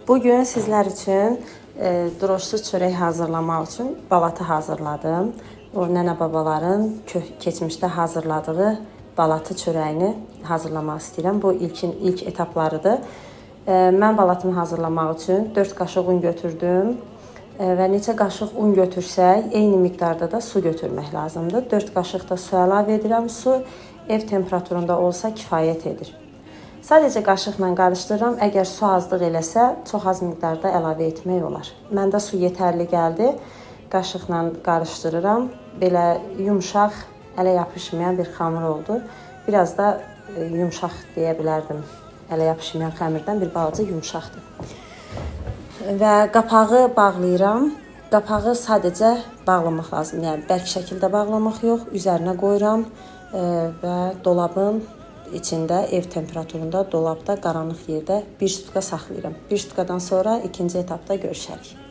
Bugün sizlər üçün droşsuz çörək hazırlamaq üçün balatı hazırladım. O nənə babaların keçmişdə hazırladığı balatı çörəyini hazırlamaq istəyirəm. Bu ilk etaplarıdır. Mən balatını hazırlamaq üçün 4 qaşıq un götürdüm və neçə qaşıq un götürsək, eyni miqdarda da su götürmək lazımdır. 4 qaşıq da su əlavə edirəm. Su ev temperaturunda olsa kifayət edir. Sadəcə qaşıqla qarışdırıram. Əgər su azlıq eləsə, çox az miqdarda əlavə etmək olar. Məndə su yetərli gəldi. Qaşıqla qarışdırıram. Belə yumşaq, ələ yapışmayan bir xəmir oldu. Biraz da yumşaq deyə bilərdim. Ələ yapışmayan xəmirdən bir balaca yumşaqdır. Və qapağı bağlayıram. Qapağı sadəcə bağlamaq lazımdır. Yəni bərk şəkildə bağlamaq yox. Üzərinə qoyuram və dolabın içində, ev temperaturunda, dolabda, qaranlıq yerdə 1 sutka saxlayıram. 1 sutkadan sonra ikinci etapda görüşərik.